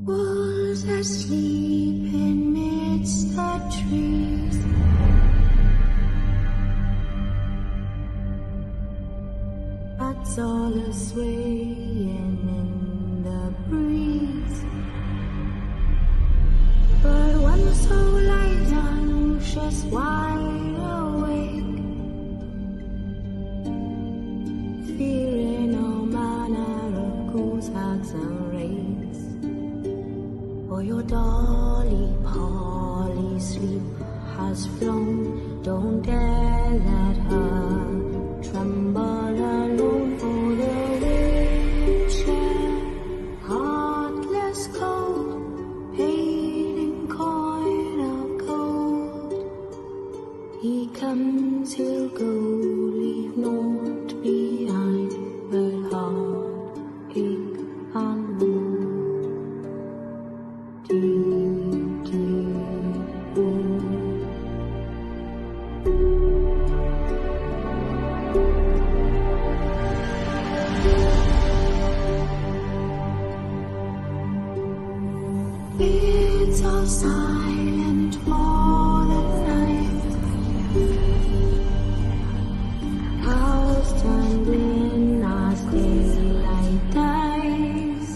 Wolves asleep amidst the trees. Bats all are swaying in the breeze. But when the soul lies anxious, wide awake, fearing all manner of ghouls, hags and wraiths. For your dolly Polly sleep has flown, don't dare let her tremble alone. For the witcher, heartless cold, paid in coin of gold, he comes, he'll go, leave naught behind but heartache and woe. Deep, deep woe. It's all silent for the night. House turned in as daylight dies.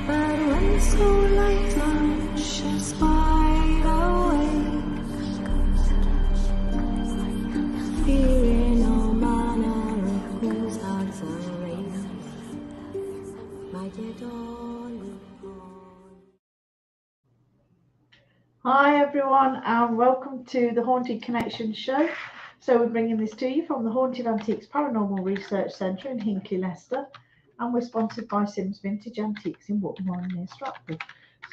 But when the soul light anxious, wide awake, fearing all manner of ghouls, hags and wraiths, my dear Dolly. Hi everyone, and welcome to the Haunted Connection show. So we're bringing this to you from the Haunted Antiques Paranormal Research Centre in Hinckley, Leicester, and we're sponsored by Sims Vintage Antiques in Wootton near Stratford.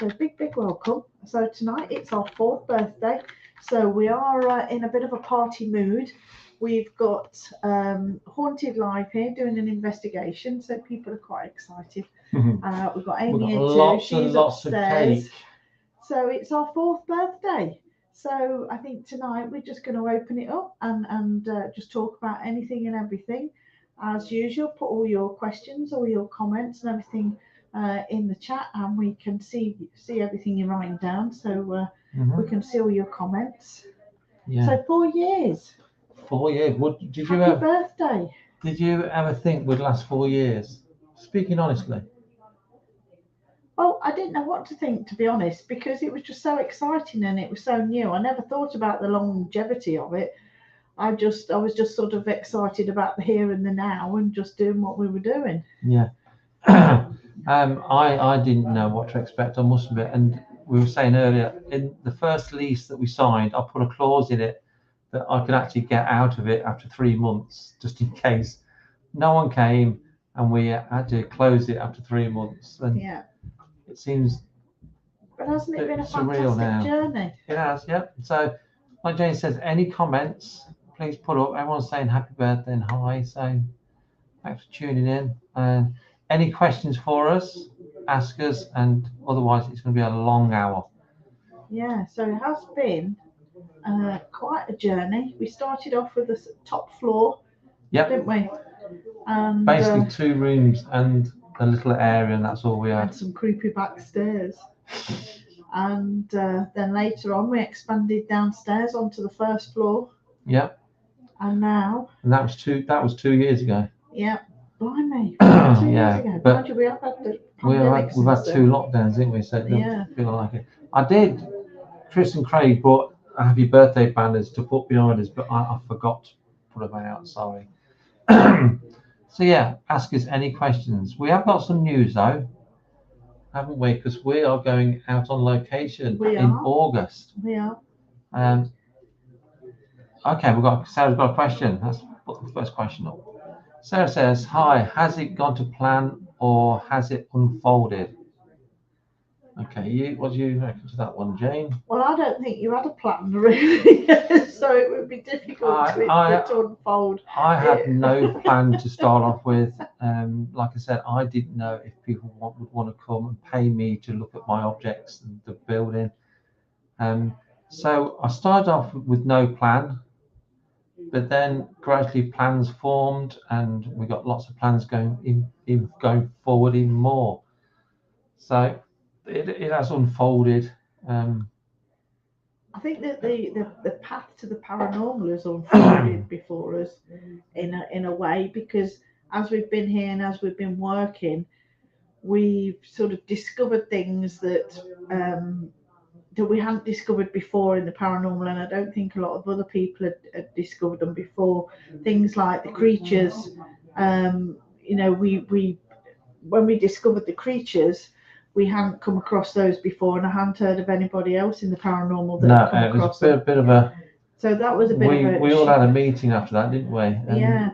So big welcome. So tonight it's our 4th birthday, so we are in a bit of a party mood. We've got Haunted Live here doing an investigation, so people are quite excited. We've got Amy here too. She's upstairs. So it's our 4th birthday. So I think tonight we're just going to open it up and just talk about anything and everything. As usual, put all your questions, all your comments and everything in the chat, and we can see everything you're writing down. So we can see all your comments. Yeah. So 4 years. 4 years. Did you Happy birthday. Did you ever think we'd last 4 years? Speaking honestly. Well, I didn't know what to think, to be honest, because it was just so exciting and it was so new. I never thought about the longevity of it. I was just sort of excited about the here and the now and just doing what we were doing. Yeah. I didn't know what to expect, I must admit. And we were saying earlier, in the first lease that we signed, I put a clause in it that I could actually get out of it after 3 months, just in case no one came and we had to close it after 3 months. And yeah. It seems, but hasn't it been a surreal fantastic now. journey? It has, yep. So, like Jane says, any comments, please put up. Everyone's saying happy birthday and hi, so thanks for tuning in. Any questions for us, ask us, and otherwise it's going to be a long hour. Yeah, so it has been quite a journey. We started off with the top floor, didn't we? And basically 2 rooms and a little area, and that's all we had. And some creepy backstairs. And then later on we expanded downstairs onto the 1st floor. Yep. And now. And that was 2 years ago. Yep. Blimey. 2 years ago. But we have had the we've had 2 lockdowns, didn't we? So it doesn't feel like it. I did. Chris and Craig brought happy birthday banners to put behind us, but I forgot to put them out. Sorry. So yeah, ask us any questions. We have got some news though, haven't we? Because we are going out on location in August. We are. Okay, Sarah's got a question. Let's put the first question up. Sarah says, hi, has it gone to plan or has it unfolded? Okay, what do you reckon to that one, Jane? Well, I don't think you had a plan really, so it would be difficult to unfold. I had no plan to start off with. Like I said, I didn't know if people would want to come and pay me to look at my objects and the building. So I started off with no plan, but then gradually plans formed, and we got lots of plans going forward even more. So it has unfolded. I think that the path to the paranormal has unfolded before us in a way, because as we've been here and as we've been working, we've sort of discovered things that that we hadn't discovered before in the paranormal, and I don't think a lot of other people had discovered them before. Things like the creatures, you know, we when we discovered the creatures, we hadn't come across those before, and I hadn't heard of anybody else in the paranormal that had come it was across a bit of a. So that was a bit of a. We all had a meeting after that, didn't we? And yeah.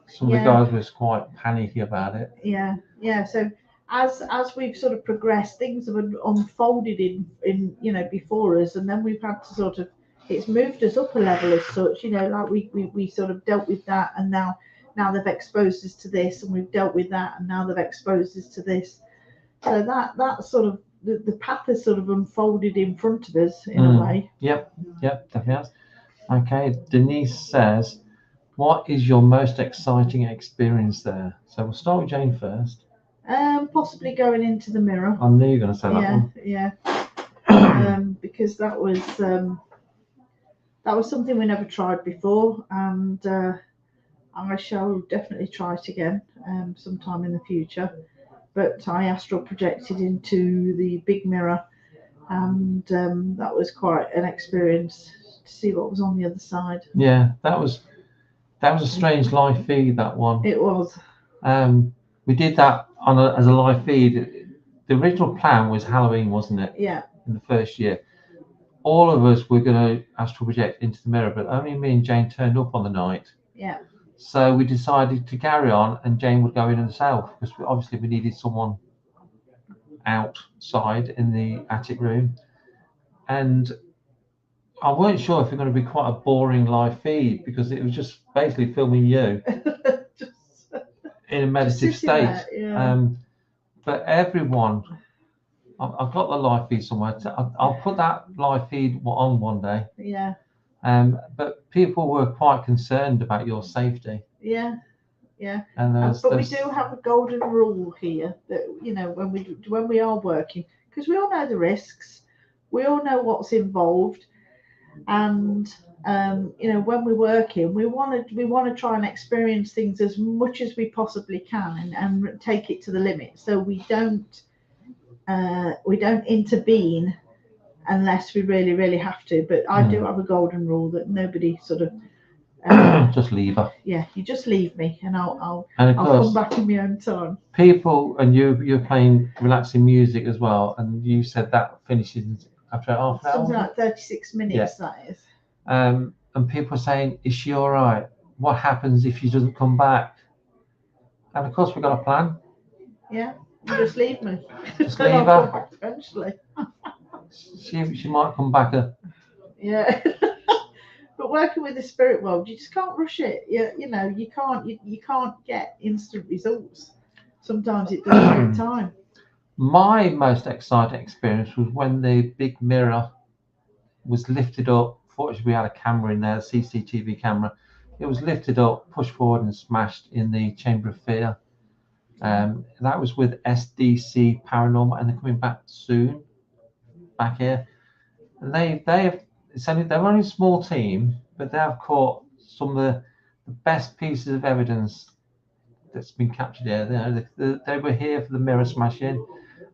Some of the guys was quite panicky about it. Yeah, yeah. So as we've sort of progressed, things have unfolded in you know before us, and then we've had to sort of, it's moved us up a level as such. You know, like we sort of dealt with that, and now they've exposed us to this, and we've dealt with that, and now they've exposed us to this. So that sort of the path has sort of unfolded in front of us in a way. Yep, definitely has. Okay, Denise says, what is your most exciting experience there? So we'll start with Jane first. Possibly going into the mirror. I knew you were going to say that one. Yeah. Because that was something we never tried before, and I shall definitely try it again sometime in the future. But I astral projected into the big mirror, and that was quite an experience to see what was on the other side. Yeah, that was a strange live feed, that one. It was. We did that as a live feed. The original plan was Halloween, wasn't it? Yeah. In the first year. All of us were going to astral project into the mirror, but only me and Jane turned up on the night. Yeah. So we decided to carry on, and Jane would go in herself, because obviously we needed someone outside in the attic room. And I weren't sure if it was going to be quite a boring live feed, because it was just basically filming you in a meditative state. Yeah. But everyone, I've got the live feed somewhere. I'll put that live feed on one day. Yeah. But people were quite concerned about your safety. Yeah. Yeah. And but we do have a golden rule here that, you know, when we are working, because we all know the risks, we all know what's involved, and you know, when we're working, we want to try and experience things as much as we possibly can, and take it to the limit. So we don't intervene unless we really have to. But I do have a golden rule that nobody sort of just leave her. Yeah, you just leave me, and I'll course, come back in my own time. People, and you're playing relaxing music as well, and you said that finishes after half an hour. Something like 36 minutes. Yeah. That is. And people are saying, is she all right? What happens if she doesn't come back? And of course, we've got a plan. Yeah, you just leave me. Just leave her. Eventually. She might come back. Yeah. But working with the spirit world, you just can't rush it. You know, you can't get instant results. Sometimes it does take time. My most exciting experience was when the big mirror was lifted up. Fortunately, we had a camera in there, a CCTV camera. It was lifted up, pushed forward, and smashed in the Chamber of Fear. That was with SDC Paranormal, and they're coming back soon. Back here, and they're only a small team, but they have caught some of the best pieces of evidence that's been captured here. They were here for the mirror smashing.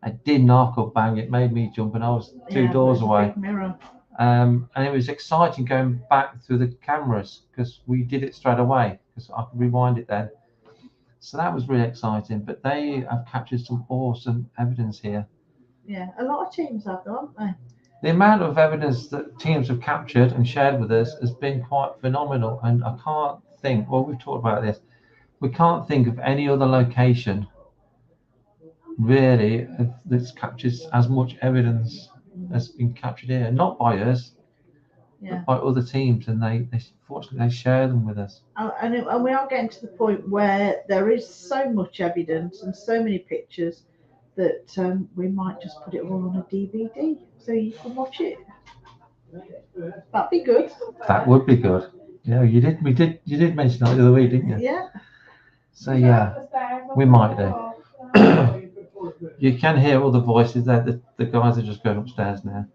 I did knock or bang. It made me jump, and I was two doors away. And it was exciting going back through the cameras, because we did it straight away, because I could rewind it then. So that was really exciting. But they have captured some awesome evidence here. Yeah, a lot of teams have, haven't they? The amount of evidence that teams have captured and shared with us has been quite phenomenal. And I can't think, well, we've talked about this, we can't think of any other location really that captures as much evidence as been captured here. Not by us, but by other teams. And they fortunately, they share them with us. And we are getting to the point where there is so much evidence and so many pictures that we might just put it all on a DVD so you can watch it. That'd be good. That would be good. Yeah, you did mention that the other week, didn't you? Yeah. So yeah, we might do. You can hear all the voices there. The guys are just going upstairs now.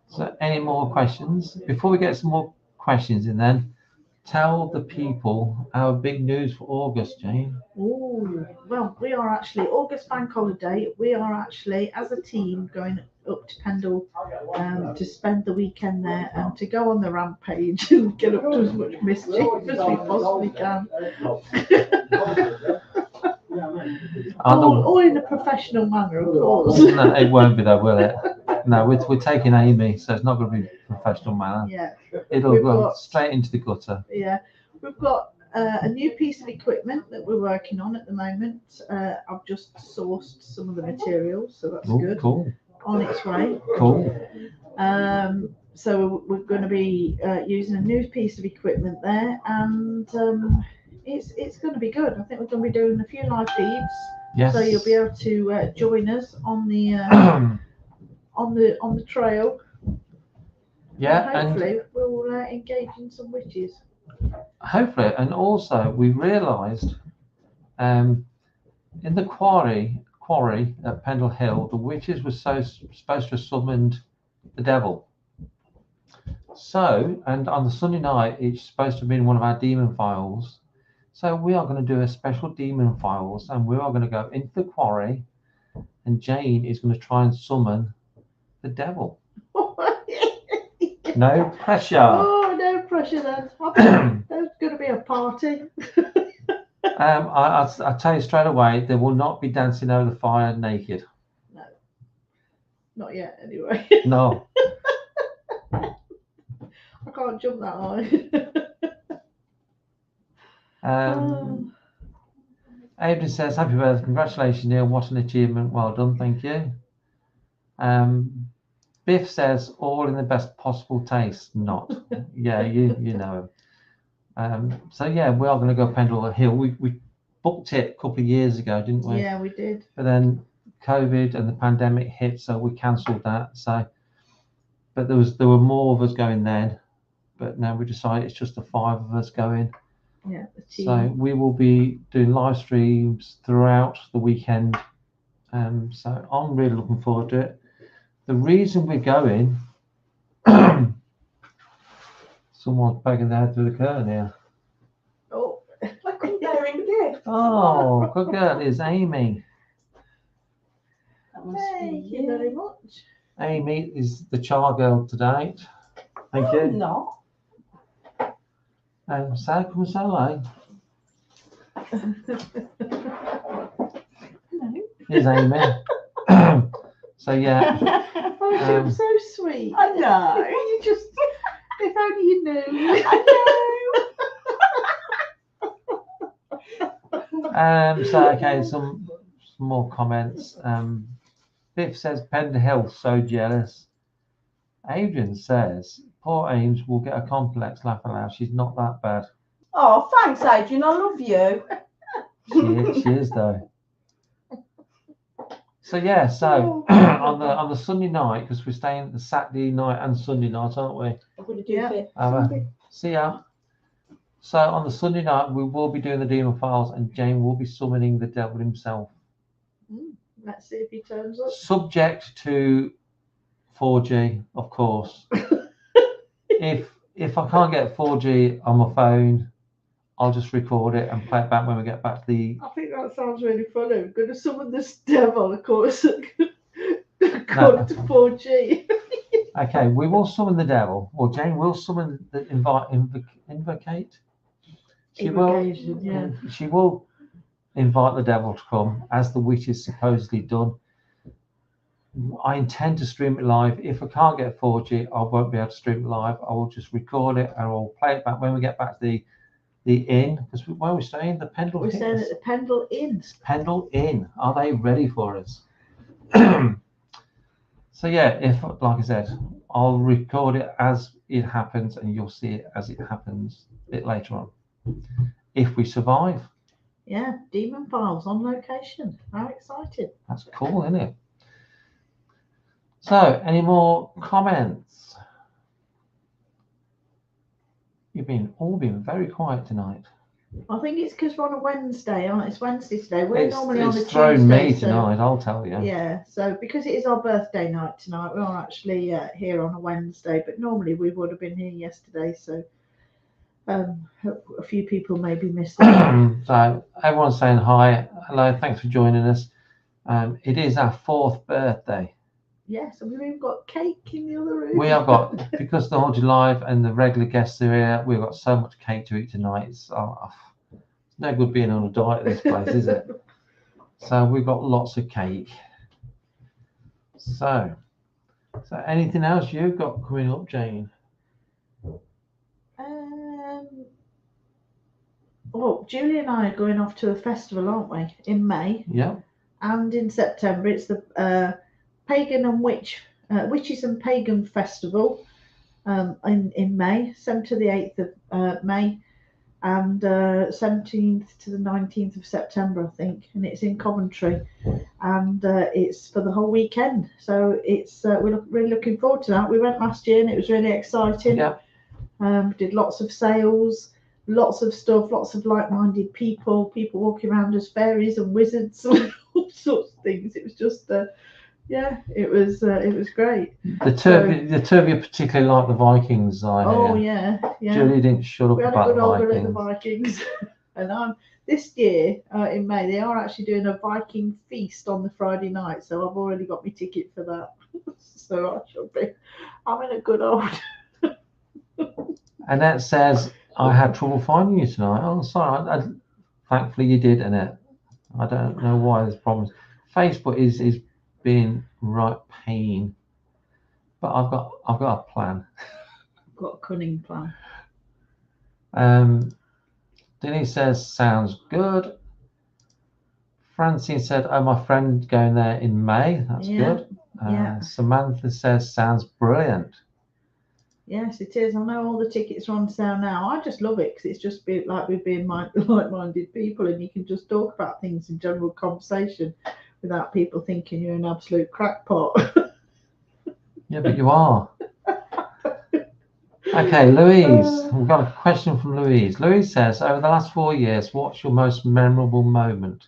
So any more questions? Before we get some more questions in then, tell the people our big news for August, Jane. Oh, well, we are actually, August bank holiday, we are actually, as a team, going up to Pendle to spend the weekend there and to go on the rampage and get up to as much mischief as we possibly can. All in a professional manner, of course. No, it won't be though, will it? No, we're taking Amy, so it's not going to be professional manner. Yeah. It'll go straight into the gutter. Yeah. We've got a new piece of equipment that we're working on at the moment. I've just sourced some of the materials, so that's good. Cool. On its way. Cool. So we're going to be using a new piece of equipment there, and it's going to be good. I think we're going to be doing a few live feeds. Yes. So you'll be able to join us on the on the trail. Yeah, and hopefully we'll engage in some witches. Hopefully, and also we realised in the quarry at Pendle Hill, the witches were supposed to have summoned the devil. So, and on the Sunday night, it's supposed to have been one of our demon files. So we are going to do a special demon files, and we are going to go into the quarry, and Jane is going to try and summon the devil. No pressure. Oh, no pressure then. There's going to be a party. I'll tell you straight away, they will not be dancing over the fire naked. No. Not yet, anyway. No. I can't jump that high. Adrian says, happy birthday, congratulations, Neil. What an achievement. Well done, thank you. Biff says, all in the best possible taste. Not. Yeah, you know him. So yeah, we are going to go Pendle Hill. We booked it a couple of years ago, didn't we? Yeah, we did. But then COVID and the pandemic hit, so we cancelled that. So, but there were more of us going then, but now we decided it's just the 5 of us going. Yeah, the team. So we will be doing live streams throughout the weekend. So I'm really looking forward to it. The reason we're going, someone's banging their head through the curtain here. Oh, I couldn't bear in gift. Oh, good girl, is Amy. Thank you very much. Amy is the child girl today. Thank you. No. So come and say hello. Hello. Here's Amy. So yeah. Oh, she was so sweet. I know. If only you knew. I know. So okay, some more comments. Biff says Pendle Hill, so jealous. Adrian says poor Ames will get a complex, laugh aloud. She's not that bad. Oh, thanks, Adrian. I love you. She is though. So yeah, so on the Sunday night, because we're staying the Saturday night and Sunday night, aren't we? I'm going to do it. See ya. So on the Sunday night, we will be doing the Demon Files, and Jane will be summoning the devil himself. Let's see if he turns up. Subject to 4G, of course. If I can't get 4G on my phone, I'll just record it and play it back when we get back to the. I think that sounds really funny. We're going to summon this devil, of course, according to 4G. Okay, we will summon the devil. Well, Jane will summon the invocate. She will invite the devil to come, as the witch is supposedly done. I intend to stream it live. If I can't get 4G, I won't be able to stream it live. I will just record it and I'll play it back when we get back to the inn. Because where are we staying? The Pendle Inn. We're staying at the Pendle Inn. It's Pendle Inn. Are they ready for us? So yeah, if like I said, I'll record it as it happens and you'll see it as it happens a bit later on. If we survive. Yeah, Demon Files on location. How excited. That's cool, isn't it? So, any more comments? You've all been very quiet tonight. I think it's because we're on a Wednesday, aren't it? It's Wednesday today. We're normally on a It's thrown Tuesday. me So, tonight, I'll tell you. yeah, so because it is our birthday night tonight, we're actually here on a Wednesday, but normally we would have been here yesterday. So a few people maybe missed it. So everyone's saying hi, hello, thanks for joining us. It is our 4th birthday. Yes, and we've even got cake in the other room. We have got, because the Haunted Live and the regular guests are here, we've got so much cake to eat tonight. It's no good being on a diet at this place, is it? So we've got lots of cake. So anything else you've got coming up, Jane? Well, Julie and I are going off to a festival, aren't we? In May. Yeah. And in September, it's the Pagan and Witches and Pagan Festival in May, 7th to the 8th of May, and 17th to the 19th of September, I think. And it's in Coventry, and it's for the whole weekend. So it's we're really looking forward to that. We went last year, and it was really exciting. Yeah. Did lots of sales. Lots of stuff, lots of like-minded people walking around as fairies and wizards and all sorts of things. It was just, it was great. The two of you particularly like the Vikings, I hear. Yeah. Julie didn't shut up We had about a good the old Vikings. at the Vikings. And this year in May, they are actually doing a Viking feast on the Friday night, so I've already got my ticket for that. So I'm in a good old. Annette says, I had trouble finding you tonight. Oh, sorry. Thankfully you did, Annette. I don't know why there's problems. Facebook is being right pain, but I've got a plan. I've got a cunning plan. Denise says, sounds good. Francine said, oh, my friend going there in May. That's good. Samantha says, sounds brilliant. Yes, it is. I know all the tickets are on sale now. I just love it because it's just like we're being like-minded people, and you can just talk about things in general conversation without people thinking you're an absolute crackpot. Yeah, but you are. Okay, Louise. We've got a question from Louise. Louise says, over the last 4 years, what's your most memorable moment?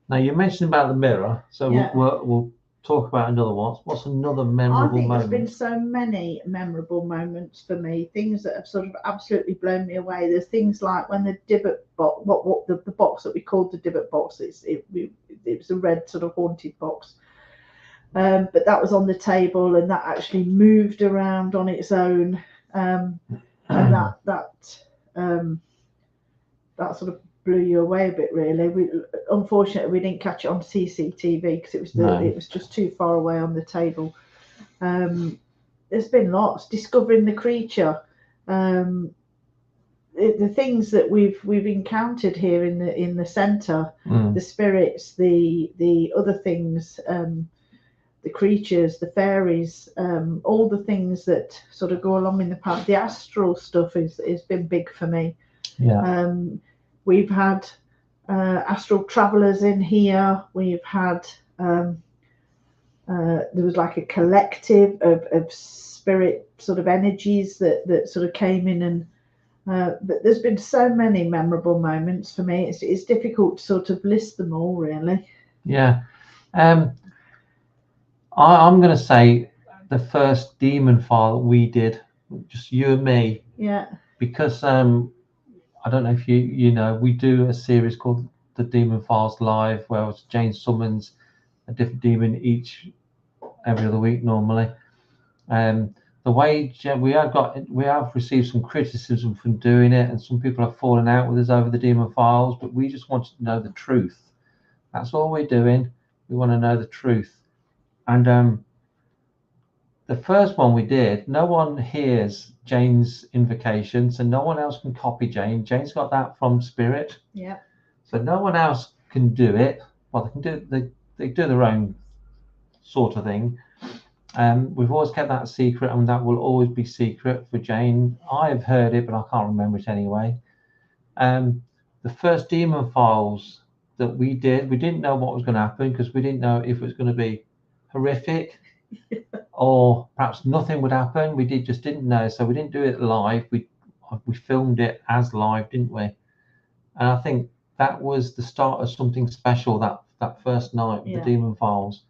Now, you mentioned about the mirror, so we'll talk about another one. What's another memorable moment? I think there's been so many memorable moments for me, things that have sort of absolutely blown me away. There's things like when the Dibbet box, the box that we called the Dibbet box, it was a red sort of haunted box. But that was on the table, and that actually moved around on its own. And that sort of blew you away a bit, really. Unfortunately, we didn't catch it on CCTV because it was just too far away on the table. There's been lots. Discovering the creature, the things that we've encountered here in the centre, the spirits, the other things, the creatures, the fairies, all the things that sort of go along in the path. The astral stuff has been big for me. Yeah. We've had astral travellers in here. We've had there was like a collective of spirit sort of energies that sort of came in, and but there's been so many memorable moments for me. It's difficult to sort of list them all, really. Yeah. I'm going to say the first demon file that we did, just you and me. Yeah. Because I don't know if you know, we do a series called the Demon Files Live, where Jane summons a different demon every other week normally. The way we have received some criticism from doing it, and some people have fallen out with us over the Demon Files, but we just wanted to know the truth. That's all we're doing. We want to know the truth. And the first one we did, no one hears Jane's invocation, so no one else can copy Jane. Jane's got that from spirit. Yeah. So no one else can do it. Well, they do their own sort of thing. We've always kept that secret, and that will always be secret for Jane. I've heard it, but I can't remember it anyway. The first Demon Files that we did, we didn't know what was going to happen because we didn't know if it was going to be horrific or perhaps nothing would happen. We just didn't know, so we didn't do it live. We filmed it as live, didn't we? And I think that was the start of something special that first night with the Demon Files.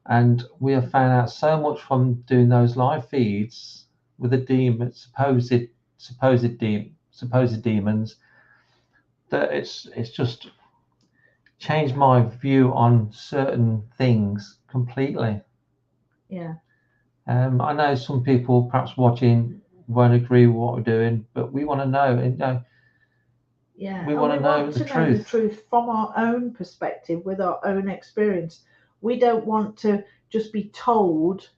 And we have found out so much from doing those live feeds with the demon, supposed demons, that it's just changed my view on certain things completely. Yeah. I know some people perhaps watching won't agree with what we're doing, but we want to know, and we want to know the truth from our own perspective, with our own experience. We don't want to just be told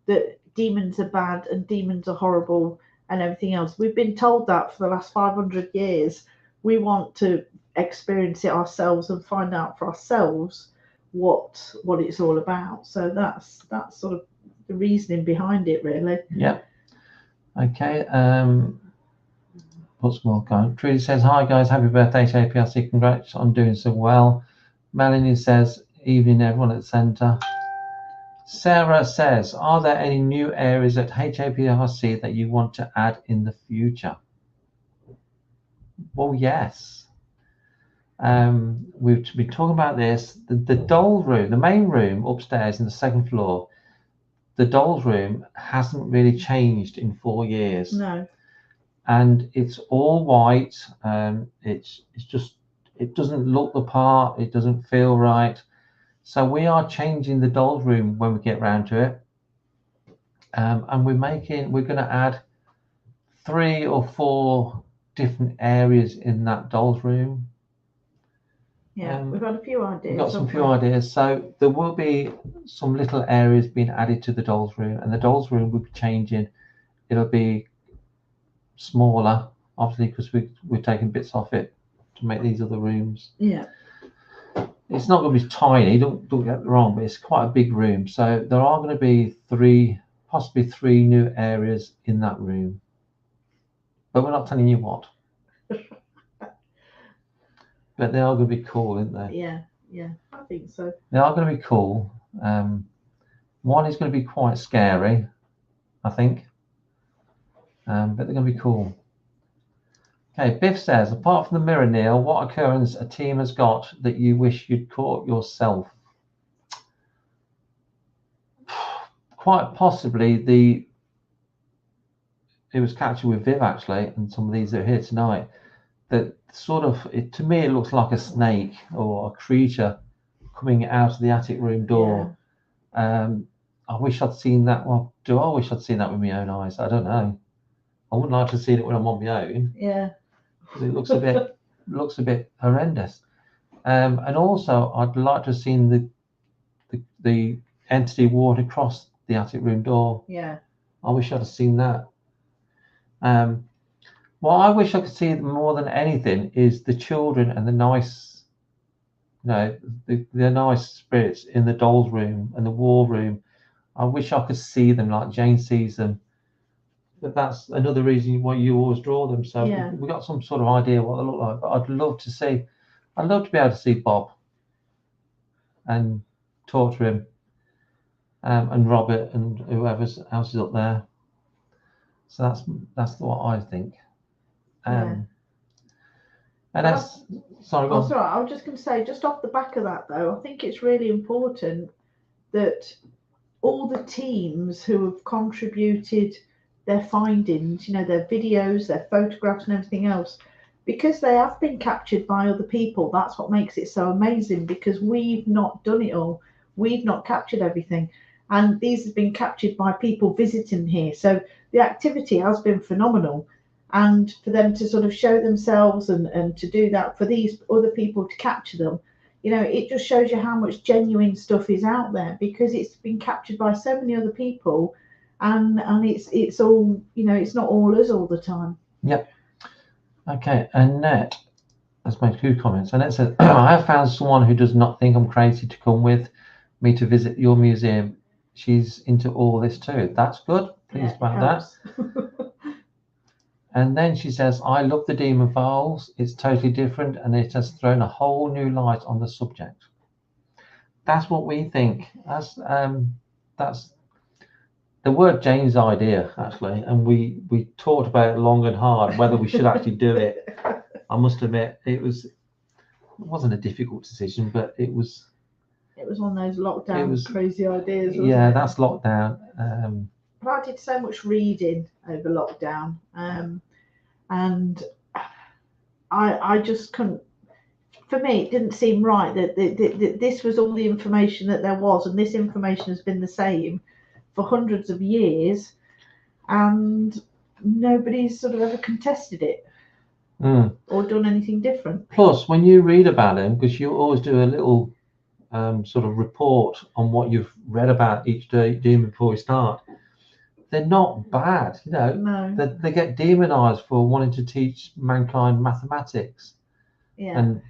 that demons are bad and demons are horrible and everything else. We've been told that for the last 500 years. We want to experience it ourselves and find out for ourselves what it's all about. So that's sort of the reasoning behind it, really. Yeah. Okay. What's more going? Trudy says, "Hi guys, happy birthday to HAPRC. Congrats on doing so well." Melanie says, "Evening everyone at the centre." Sarah says, "Are there any new areas at HAPRC that you want to add in the future?" Well, yes. We've been talking about this. The dolls room, the main room upstairs in the second floor, the dolls room hasn't really changed in 4 years. No. And it's all white. It's just, it doesn't look the part. It doesn't feel right. So we are changing the dolls room when we get round to it. And we're going to add 3 or 4 different areas in that dolls room. Yeah, we've got a few ideas. We've got some few ideas. So there will be some little areas being added to the dolls room, and the dolls room will be changing. It'll be smaller, obviously, because we're taking bits off it to make these other rooms. Yeah. It's not going to be tiny, don't get me wrong, but it's quite a big room. So there are going to be possibly 3 new areas in that room. But we're not telling you what. But they are going to be cool, aren't they? Yeah, I think so. They are going to be cool. One is going to be quite scary, I think. But they're going to be cool. Okay, Biff says, "Apart from the mirror, Neil, what occurrence a team has got that you wish you'd caught yourself?" Quite possibly it was captured with Viv, actually, and some of these that are here tonight. That sort of, to me, it looks like a snake or a creature coming out of the attic room door. Yeah. I wish I'd seen that. Well, do I wish I'd seen that with my own eyes? I don't know. I wouldn't like to see it when I'm on my own. Yeah. Because it looks a bit horrendous. And also, I'd like to have seen the entity walk across the attic room door. Yeah. I wish I'd have seen that. What I wish I could see more than anything is the children and the nice, the nice spirits in the dolls room and the war room. I wish I could see them like Jane sees them. But that's another reason why you always draw them. So we got some sort of idea what they look like. But I'd love to be able to see Bob and talk to him, and Robert and whoever else is up there. So that's what I think. And that's sorry. Oh, sorry. I was just going to say, just off the back of that, though, I think it's really important that all the teams who have contributed their findings, their videos, their photographs, and everything else, because they have been captured by other people. That's what makes it so amazing, because we've not done it all. We've not captured everything, and these have been captured by people visiting here. So the activity has been phenomenal. And for them to sort of show themselves and to do that, for these other people to capture them, it just shows you how much genuine stuff is out there, because it's been captured by so many other people, and it's all, it's not all us all the time. Yep. Okay, Annette has made a few comments. Annette says, "I have found someone who does not think I'm crazy to come with me to visit your museum. She's into all this too." That's good. Pleased about that. And then she says, "I love the Demon Files. It's totally different, and it has thrown a whole new light on the subject." That's what we think. That's the word Jane's idea, actually, and we talked about it long and hard whether we should actually do it. I must admit, it wasn't a difficult decision, but it was one of those lockdown crazy ideas. Yeah, wasn't it? that's lockdown. But I did so much reading over lockdown, and I just couldn't. For me, it didn't seem right that this was all the information that there was, and this information has been the same for hundreds of years, and nobody's sort of ever contested it or done anything different. Plus, when you read about them, because you always do a little sort of report on what you've read about each demon before we start, they're not bad, you know. No. They get demonized for wanting to teach mankind mathematics and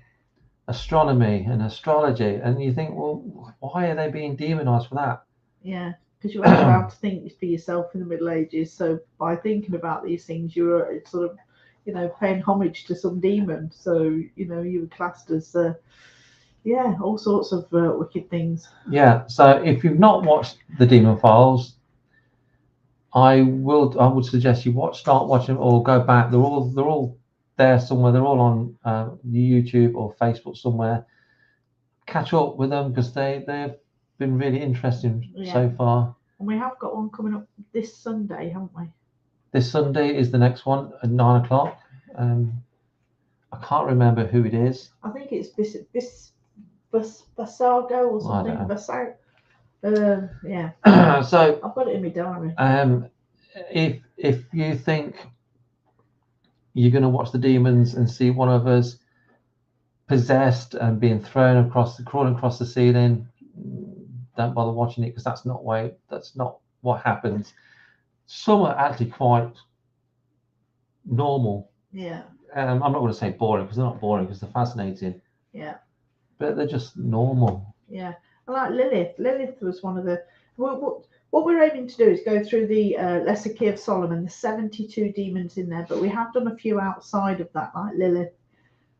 astronomy and astrology, and you think, well, why are they being demonized for that? Yeah, because you weren't allowed to think for yourself in the Middle Ages, so by thinking about these things, you were sort of, you know, paying homage to some demon. So, you know, you were classed as all sorts of wicked things. Yeah, so if you've not watched the Demon Files, I would suggest you start watching or go back. They're all there somewhere. They're all on YouTube or Facebook somewhere. Catch up with them because they've been really interesting so far. And we have got one coming up this Sunday, haven't we? This Sunday is the next one at 9 o'clock. I can't remember who it is. I think it's Basago or something. Basago. So I've got it in my diary. If you think you're going to watch the demons and see one of us possessed and being crawling across the ceiling, don't bother watching it, because that's not what happens. Some are actually quite normal. Yeah. I'm not going to say boring, because they're not boring, because they're fascinating. Yeah. But they're just normal. Yeah. I like Lilith. Lilith was one of the. What we're aiming to do is go through the Lesser Key of Solomon, the 72 demons in there, but we have done a few outside of that, like Lilith.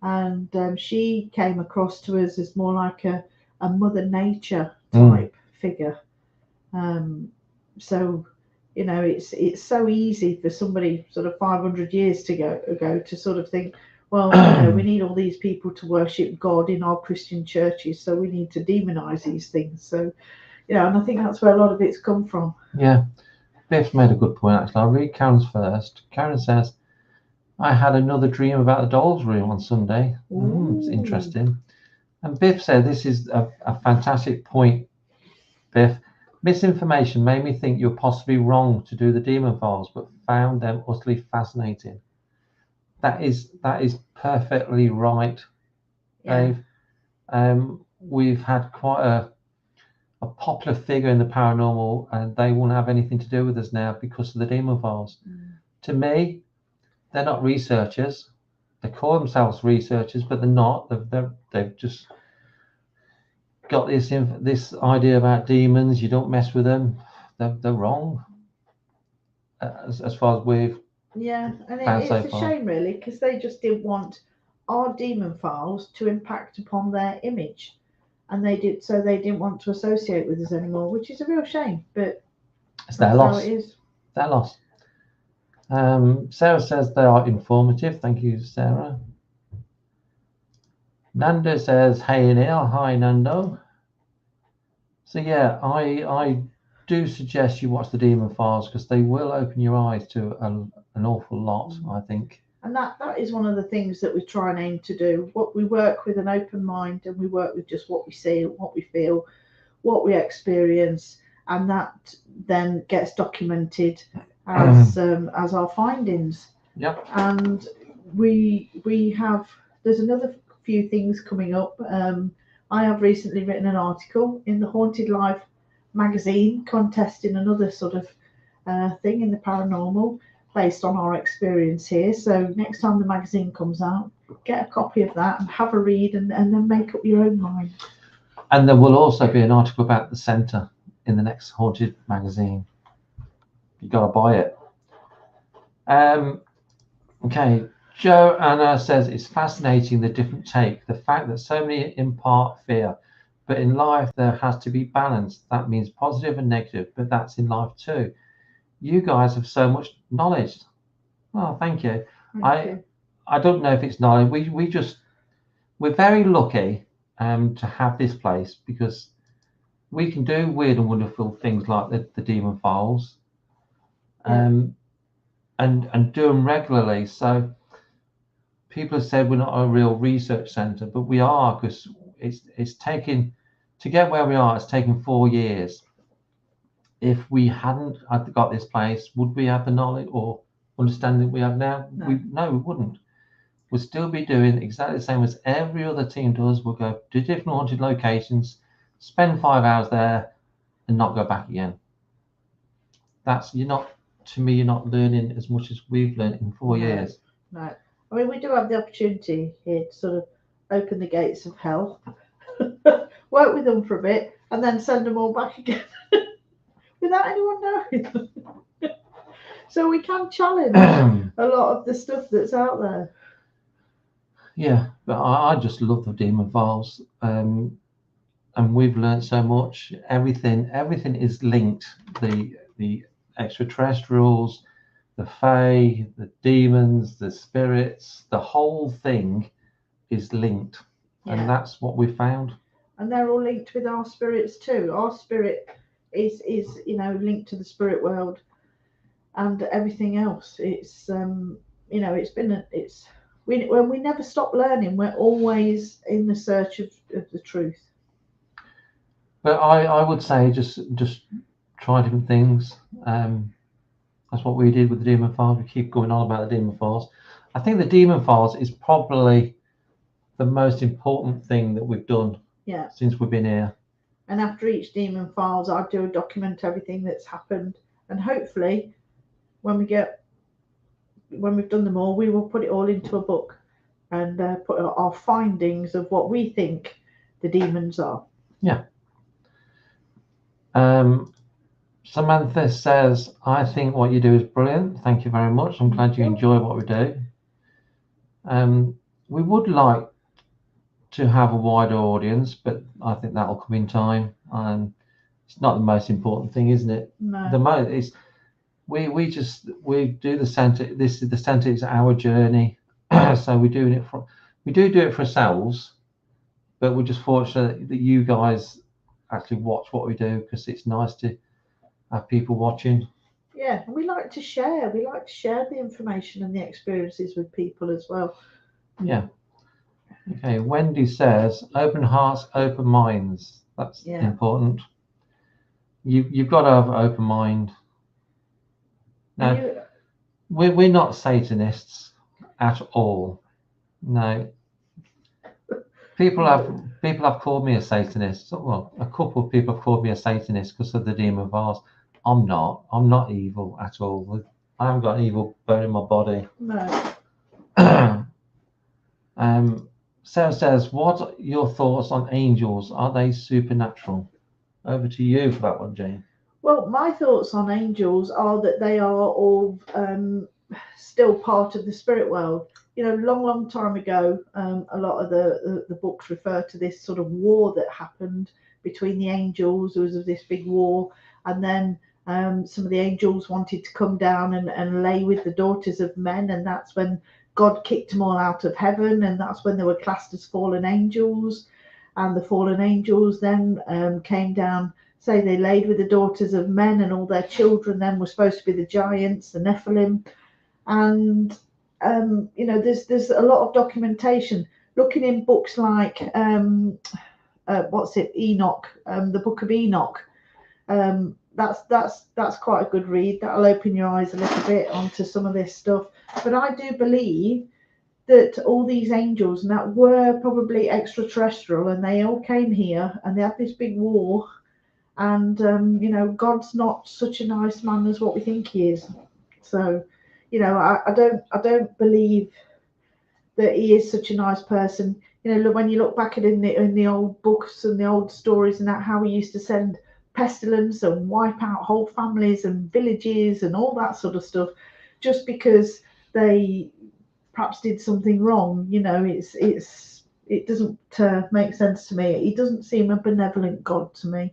And she came across to us as more like a Mother Nature type figure. So, you know, it's so easy for somebody sort of 500 years ago to sort of think, well, you know, we need all these people to worship God in our Christian churches, so we need to demonize these things. So, you know, and I think that's where a lot of it's come from. Yeah. Biff's made a good point, actually. I'll read Karen's first. Karen says, I had another dream about the doll's room on Sunday. It's interesting. And Biff said, this is a fantastic point, Biff. Misinformation made me think you're possibly wrong to do the Demon Files, but found them utterly fascinating. That is perfectly right, Dave. We've had quite a popular figure in the paranormal, and they won't have anything to do with us now because of the Demon Files. To me, they're not researchers. They call themselves researchers, but they're not. They've just got this idea about demons. You don't mess with them. They're wrong. As far as we've and it's a shame, really, because they just didn't want our Demon Files to impact upon their image, and they didn't want to associate with us anymore, which is a real shame. But it's their loss. How it is. Their loss. Sarah says they are informative. Thank you, Sarah. Nando says, hey Neil. Hi, Nando. So yeah, I do suggest you watch the Demon Files, because they will open your eyes to an awful lot, I think. And that is one of the things that we try and aim to do. What we work with an open mind, and we work with just what we see, what we feel, what we experience, and that then gets documented as our findings. Yep. And there's another few things coming up. I have recently written an article in the Haunted Life magazine contesting another sort of thing in the paranormal based on our experience here. So next time the magazine comes out, get a copy of that and have a read, and then make up your own mind. And there will also be an article about the centre in the next Haunted magazine. You got to buy it. Okay, Joanna says it's fascinating, the different take, the fact that so many impart fear, but in life there has to be balance. That means positive and negative, but that's in life too. You guys have so much knowledge. Oh, thank you. I don't know if it's knowledge. We're very lucky to have this place because we can do weird and wonderful things like the demon files, and do them regularly. So people have said we're not a real research centre, but we are, because it's taken to get where we are. It's taken 4 years. If we hadn't got this place, would we have the knowledge or understanding we have now? No. We wouldn't. We'd still be doing exactly the same as every other team does. We'll go to different haunted locations, spend 5 hours there, and not go back again. You're not learning as much as we've learned in 4 years. No. I mean, we do have the opportunity here to sort of open the gates of hell, work with them for a bit, and then send them all back again without anyone knowing. So we can challenge a lot of the stuff that's out there. Yeah, but I just love the demon files, and we've learned so much. Everything is linked. The extraterrestrials, the fae, the demons, the spirits, the whole thing is linked, and that's what we found. And they're all linked with our spirits too. Our spirit is linked to the spirit world and everything else. It's we never stop learning. We're always in the search of the truth. But I would say just try different things. That's what we did with the demon files. We keep going on about the demon files. I think the demon files is probably the most important thing that we've done since we've been here. And after each demon files, I do document everything that's happened, and hopefully when we've done them all, we will put it all into a book and put our findings of what we think the demons are. Yeah. Samantha says, I think what you do is brilliant. Thank you very much. I'm glad you enjoy what we do. We would like to have a wider audience, but I think that'll come in time. It's not the most important thing, isn't it? No. The most is we do the center. This is the center. It's our journey. So we do it for ourselves, but we're just fortunate that you guys actually watch what we do, because it's nice to have people watching. Yeah, and we like to share. We like to share the information and the experiences with people as well. Yeah. Okay. Wendy says, "Open hearts, open minds." That's important. You've got to have an open mind. Now, we're not Satanists at all. No. People have called me a Satanist. Well, a couple of people have called me a Satanist because of the demon files. I'm not. I'm not evil at all. I haven't got an evil bone in my body. No. Sarah says, "What are your thoughts on angels? Are they supernatural?" Over to you for that one, Jane. Well, my thoughts on angels are that they are all still part of the spirit world. Long time ago, a lot of the books refer to this sort of war that happened between the angels. There was this big war, and then some of the angels wanted to come down and lay with the daughters of men, and that's when God kicked them all out of heaven, and that's when they were classed as fallen angels. And the fallen angels then came down. Say they laid with the daughters of men, and all their children then were supposed to be the giants, the Nephilim. And there's a lot of documentation. Looking in books like Enoch, the Book of Enoch. That's quite a good read. That'll open your eyes a little bit onto some of this stuff. But I do believe that all these angels and that were probably extraterrestrial, and they all came here and they had this big war. And God's not such a nice man as what we think he is. So I don't believe that he is such a nice person. When you look back at in the old books and the old stories and that, how he used to send pestilence and wipe out whole families and villages and all that sort of stuff, just because they perhaps did something wrong. It doesn't make sense to me. He doesn't seem a benevolent God to me.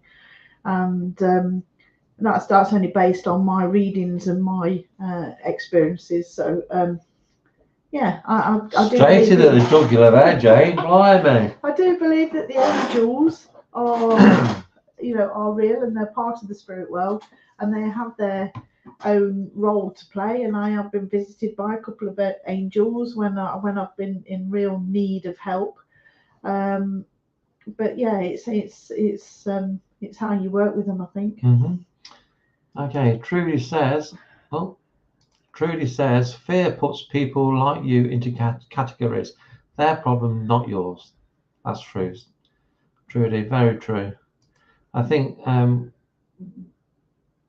And that's only based on my readings and my experiences. So yeah, I do Straight believe into the jugular there, Jane. Blimey. I do believe that the angels are, you know, are real and they're part of the spirit world, and they have their own role to play. And I have been visited by a couple of angels when I've been in real need of help. But yeah, it's how you work with them, I think. Okay, Trudy says, fear puts people like you into categories. Their problem, not yours. That's true. Trudy, very true. I think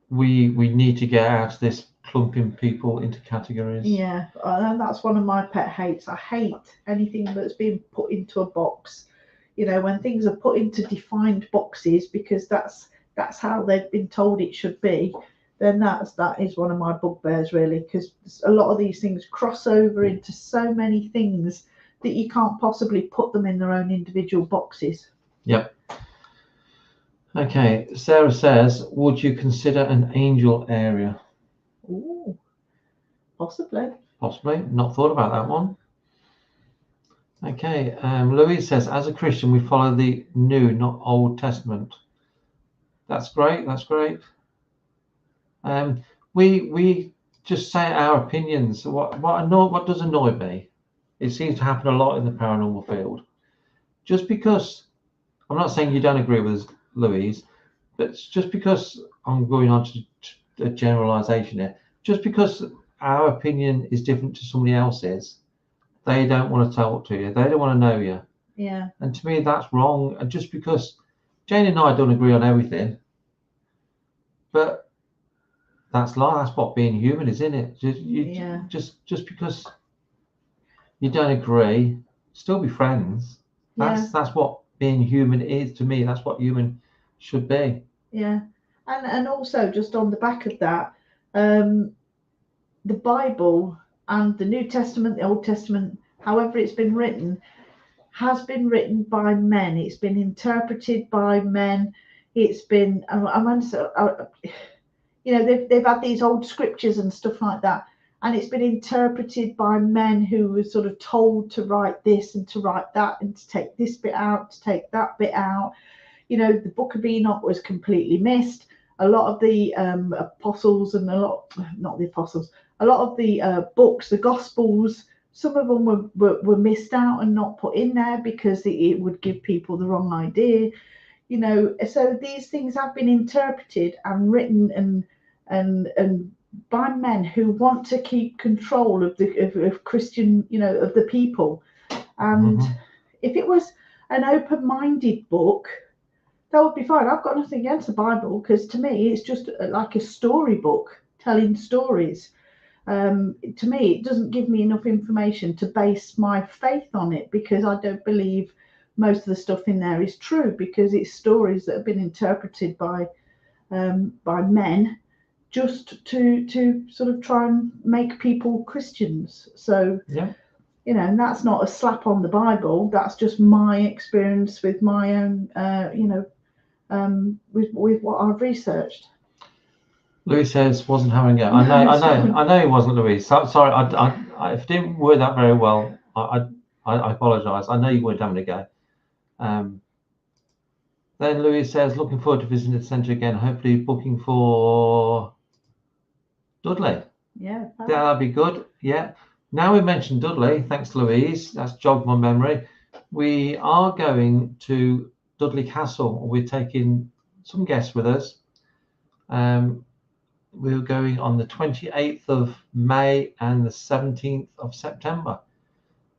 we need to get out of this clumping people into categories. Yeah, and that's one of my pet hates. I hate anything that's being put into a box. You know, when things are put into defined boxes because that's how they've been told it should be, then that is one of my bugbears, really, because a lot of these things cross over into so many things that you can't possibly put them in their own individual boxes. Yep. Okay, Sarah says, would you consider an angel area? Ooh, possibly. Possibly. Not thought about that one. Okay, Louise says, as a Christian, we follow the New, not Old Testament. That's great. That's great. We just say our opinions. What does annoy me? It seems to happen a lot in the paranormal field. Just because, I'm not saying you don't agree with us, Louise, but just because I'm going on to a generalization here, just because our opinion is different to somebody else's, they don't want to talk to you. They don't want to know you. Yeah. And to me, that's wrong. And just because Jane and I don't agree on everything, but that's life. That's what being human is, isn't it? Just because you don't agree, still be friends. That's what being human is to me. That's what human should be. Yeah, and also just on the back of that, the Bible and the New Testament, the Old Testament, however it's been written, has been written by men. It's been interpreted by men. It's been, you know, they've had these old scriptures and stuff like that, and it's been interpreted by men who were sort of told to write this and to write that and to take this bit out, to take that bit out. You know, the Book of Enoch was completely missed. A lot of the apostles and a lot of the books, the Gospels, some of them were missed out and not put in there because it would give people the wrong idea. You know, so these things have been interpreted and written and by men who want to keep control of Christian, you know, of the people. And if it was an open-minded book, that would be fine. I've got nothing against the Bible because to me it's just like a storybook telling stories. To me, it doesn't give me enough information to base my faith on it because I don't believe most of the stuff in there is true because it's stories that have been interpreted by men just to sort of try and make people Christians. So yeah. You know, and that's not a slap on the Bible. That's just my experience with my own, with what I've researched. Louis says wasn't having a go. I know he wasn't, Louis. Sorry, I if I didn't word that very well, I apologise. I know you weren't having a go. Then Louis says, looking forward to visiting the centre again. Hopefully, booking for Dudley. Yeah, that'd be good. Yeah. Now we mentioned Dudley, thanks Louise. That's jogged my memory. We are going to Dudley Castle. We're taking some guests with us. We're going on the 28th of May and the 17th of September.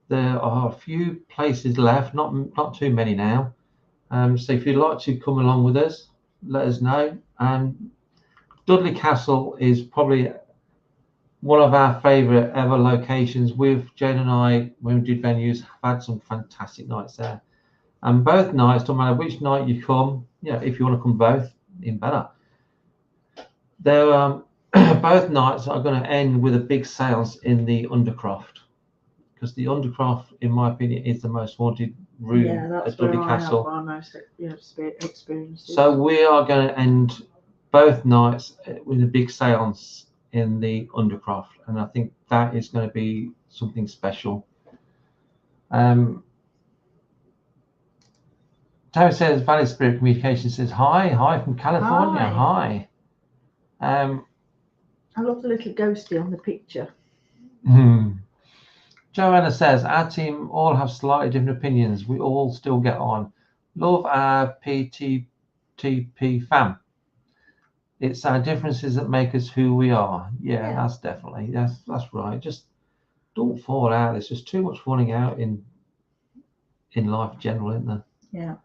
There are a few places left, not too many now. So if you'd like to come along with us, let us know. Dudley Castle is probably one of our favourite ever locations. With Jane and I, when we did venues, have had some fantastic nights there. And both nights, no matter which night you come, if you want to come both, even better. They're both nights are going to end with a big seance in the Undercroft, because the Undercroft, in my opinion, is the most haunted room at Dudley Castle. I have my most experiences. So we are going to end both nights with a big seance in the Undercroft, and I think that is going to be something special. Terry says, Valley Spirit Communication says, hi from California, hi. I love the little ghosty on the picture. Joanna says, our team all have slightly different opinions. We all still get on. Love our PTTP fam. It's our differences that make us who we are. Yeah. That's definitely, that's right. Just don't fall out. There's just too much falling out in life in general, isn't there? Yeah.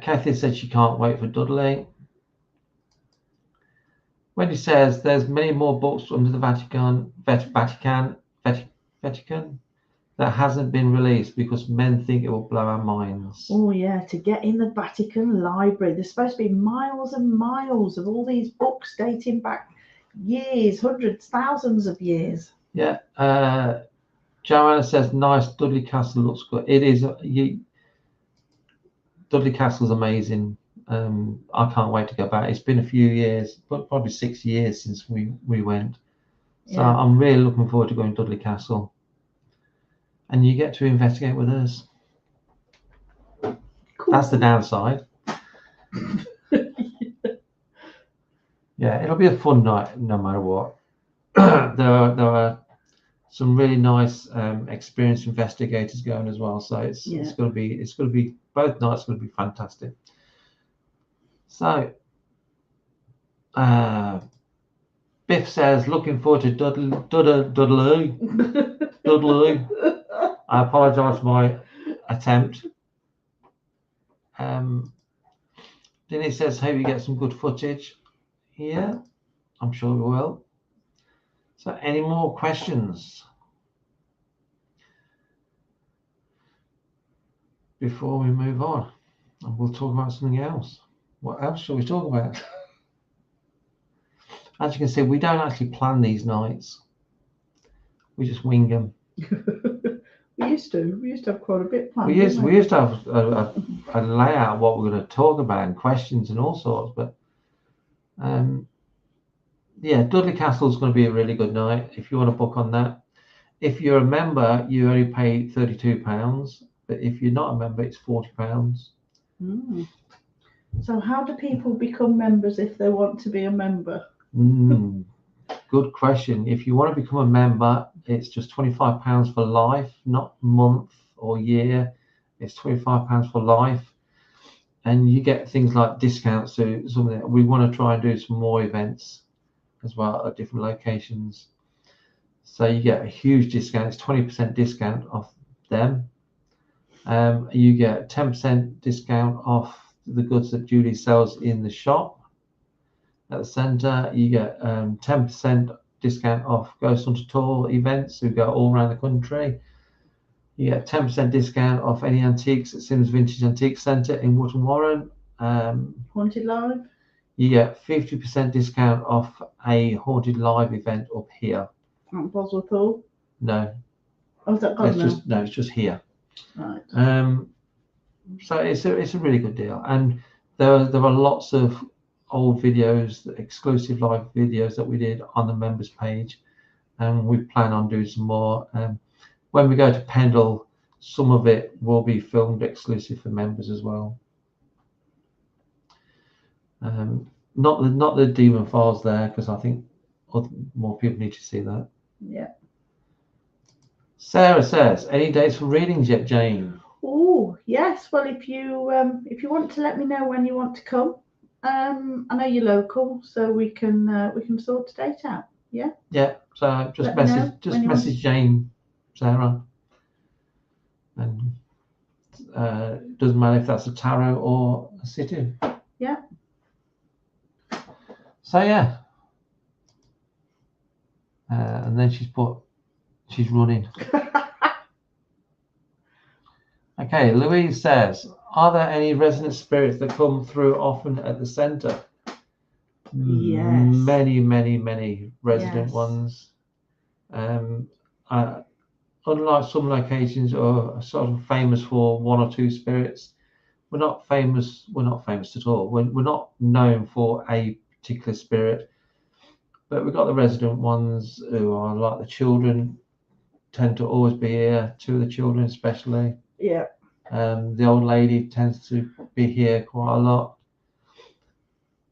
Kathy said she can't wait for Dudley. Wendy says there's many more books under the Vatican that hasn't been released because men think it will blow our minds. Oh yeah, to get in the Vatican Library, there's supposed to be miles and miles of all these books dating back years, hundreds, thousands of years. Yeah. Joanna says, nice. Dudley Castle looks good. It is. Dudley Castle's amazing. I can't wait to go back. It's been a few years, but probably 6 years since we went. So I'm really looking forward to going to Dudley Castle. And you get to investigate with us. Cool. That's the downside. Yeah, it'll be a fun night no matter what. There are some really nice experienced investigators going as well. So it's going to be both nights going to be fantastic. So Biff says, looking forward to Dudley. I apologise for my attempt. Denise says, hope you get some good footage. Yeah, I'm sure we will. So any more questions before we move on? And we'll talk about something else. What else shall we talk about? As you can see, we don't actually plan these nights. We just wing them. We used to have quite a bit planned. We used to have a layout of what we're going to talk about and questions and all sorts. But yeah, Dudley Castle is going to be a really good night if you want to book on that. If you're a member, you only pay £32. But if you're not a member, it's £40. So how do people become members if they want to be a member? Good question. If you want to become a member, it's just £25 for life, not month or year. It's £25 for life. And you get things like discounts. So something we want to try and do some more events as well at different locations. So you get a huge discount. It's 20% discount off them. You get 10% discount off the goods that Julie sells in the shop at the centre. You get 10% discount off Ghost Hunter Tour events who go all around the country. You get 10% discount off any antiques at Sims Vintage Antique Centre in Wootton Warren. Haunted Live. You get 50% discount off a Haunted Live event up here. At Boswell Pool? No. Oh, is that gone now? It's just here. Right. So it's a really good deal, and there are lots of old videos, exclusive live videos that we did on the members page, and we plan on doing some more. When we go to Pendle, some of it will be filmed exclusive for members as well. Not the Demon Files there, because I think more people need to see that. Yeah. Sarah says, any dates for readings yet, Jane? Oh yes. Well, if you want to let me know when you want to come, I know you're local, so we can sort a date out. Yeah. Yeah. So just message Jane, Sarah, and doesn't matter if that's a tarot or a sit-in. Yeah. So yeah. And then she's running. Okay, Louise says, are there any resident spirits that come through often at the centre? Yes. Many resident ones. Unlike some locations are sort of famous for one or two spirits, we're not famous at all. We're not known for a particular spirit, but we've got the resident ones who are like the children tend to always be here, 2 of the children especially. Yeah. The old lady tends to be here quite a lot.